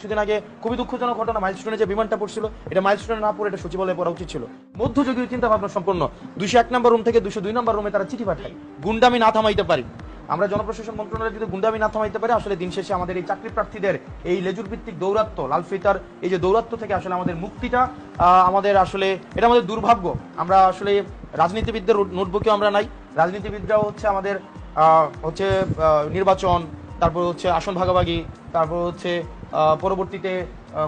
কিছুদিন আগে খুবই দুঃখজনক ঘটনা, মাইলস্টোনে যে বিমানটা পড়ছিল, এটা মাইলস্টোনে না পড়ে এটা সচিবালয়ে পড়া উচিত ছিল। মধ্যযুগীয় চিন্তা ভাবনা সম্পন্ন 201 নম্বর রুম থেকে 202 নম্বর রুমে তারা চিঠি পাঠায়। গুন্ডামি না থামাইতে পারি আমরা, জনপ্রশাসন মন্ত্রণালয় যদি গুন্ডামি না থামাইতে পারে, আসলে দিন শেষে আমাদের এই চাকরি প্রার্থীদের এই লেজুর ভিত্তিক দৌরাত্ম, লাল ফিতার এই যে দৌরাত্ম থেকে আসলে আমাদের মুক্তিটা আমাদের আসলে এটা আমাদের দুর্ভাগ্য। আমরা আসলে রাজনীতিবিদদের নোটবুকেও আমরা নাই, রাজনীতিবিদরাও হচ্ছে আমাদের নির্বাচন, তারপর হচ্ছে আসন ভাগাভাগি, তারপর হচ্ছে পরবর্তীতে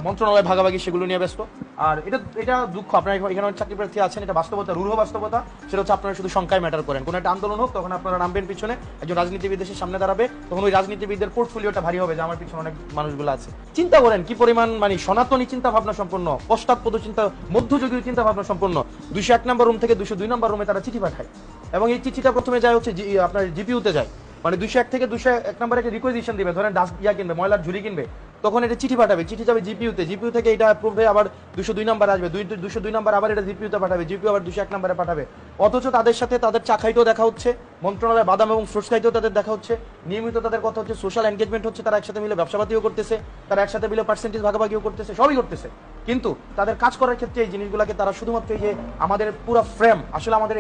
মন্ত্রণালয় ভাগাভাগি, সেগুলো নিয়ে ব্যস্ত। আর এটা দুঃখ, আপনারা এখানে চাকরি প্রার্থী আছেন, এটা বাস্তবতা, রূঢ় বাস্তবতা। সেটা হচ্ছে আপনারা শুধু সংখ্যায় ম্যাটার করেন। কোনো একটা আন্দোলন হোক, তখন আপনারা নামবেন পিছনে, একজন রাজনীতিবিদ এসে সামনে দাঁড়াবে, তখন ওই রাজনীতিবিদদের পোর্টফোলিওটা ভারী হবে যে আমার পিছনে অনেক মানুষগুলো আছে। চিন্তা করেন কি পরিমাণ মানে সনাতনী চিন্তা ভাবনা সম্পন্ন, পশ্চাৎপদ চিন্তা, মধ্যযুগীয় চিন্তা ভাবনা সম্পন্ন 201 নম্বর রুম থেকে 202 নম্বর রুমে তারা চিঠি পাঠায়। এবং এই চিঠিটা প্রথমে যায় হচ্ছে আপনার জিপিইউতে যায়, মানে 201 থেকে 201 নম্বরে একটা রিকোয়েজিশন দিবে, ধরেন কিনবে, ময়লার ঝুড়ি কিনবে, তখন এটা চিঠি পাঠাবে, চিঠি যাবে জিপিইউতে, জিপিইউ থেকে এটা অ্যাপ্রুভ হয়ে আবার 202 নম্বর আসবে, 202 নম্বর আবার এটা জিপিইউতে পাঠাবে, জিপিইউ আবার 201 নম্বরে পাঠাবে। অথচ তাদের সাথে তাদের চা খাইতেও দেখা হচ্ছে, মন্ত্রণালয়ে বাদাম এবং ফ্রুটস খাইতেও তাদের দেখা হচ্ছে, নিয়মিত তাদের কথা হচ্ছে, সোশ্যাল এনগেজমেন্ট হচ্ছে, তারা একসাথে মিলে ব্যবসাপাতিও করতেছে, তারা একসাথে মিলে পার্সেন্টেজ ভাগাভাগিও করতেছে, সবই করতেছে। কিন্তু তাদের কাজ করার ক্ষেত্রে এই জিনিসগুলোকে তারা শুধুমাত্র এই যে আমাদের পুরো ফ্রেম, আসলে আমাদের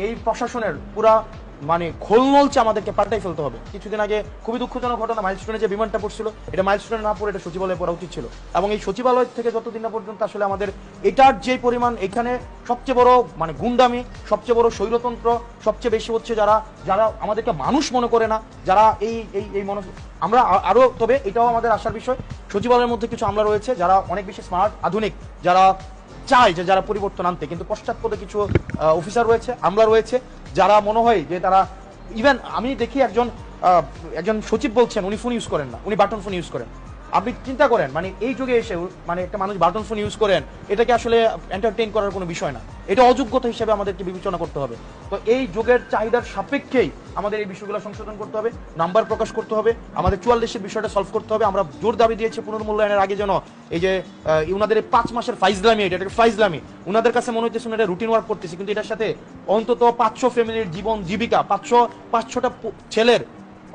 এই প্রশাসনের পুরা মানে খোলনলচে আমাদেরকে পাল্টাই ফেলতে হবে। কিছুদিন আগে খুবই দুঃখজনক ঘটনা, মাইলস্টোনে যে বিমানটা পড়ছিল, এটা মাইলস্টোনে না পড়ে এটা সচিবালয়ে পড়া উচিত ছিল। এবং এই সচিবালয় থেকে যতদিন না পর্যন্ত আসলে আমাদের এটার যে পরিমাণ, এখানে সবচেয়ে বড় মানে গুন্ডামি, সবচেয়ে বড় স্বৈরতন্ত্র সবচেয়ে বেশি হচ্ছে যারা যারা আমাদেরকে মানুষ মনে করে না, যারা এই আমরা আরো, তবে এটাও আমাদের আশার বিষয়, সচিবালয়ের মধ্যে কিছু আমলা রয়েছে যারা অনেক বেশি স্মার্ট, আধুনিক, যারা চায় যে যারা পরিবর্তন আনতে, কিন্তু পশ্চাৎপদে কিছু অফিসার রয়েছে, আমলা রয়েছে, যারা মনে হয় যে তারা ইভেন আমি দেখি একজন সচিব বলছেন উনি ফোন ইউজ করেন না, উনি বাটন ফোন ইউজ করেন। আপনি চিন্তা করেন মানে এই যুগে এসে মানে একটা মানুষ বাটন ফোন ইউজ করেন, এটাকে আসলে এন্টারটেইন করার কোনো বিষয় না, এটা অযোগ্যতা হিসেবে আমাদেরকে বিবেচনা করতে হবে। তো এই যুগের চাহিদার সাপেক্ষেই আমাদের এই বিষয়গুলো সংশোধন করতে হবে, নাম্বার প্রকাশ করতে হবে, আমাদের 44-এর বিষয়টা সলভ করতে হবে। আমরা জোর দাবি দিয়েছি পুনর্মূল্যায়নের আগে যেন এই যে উনাদের 5 মাসের ফাইজলামি, এটাকে ফাইজলামি, উনাদের কাছে মনে হইতেছে এটা রুটিন ওয়ার্ক করতেছে, কিন্তু এটার সাথে অন্তত 500 ফ্যামিলির জীবন জীবিকা, 500টা ছেলের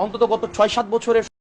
অন্তত গত 6-7 বছরের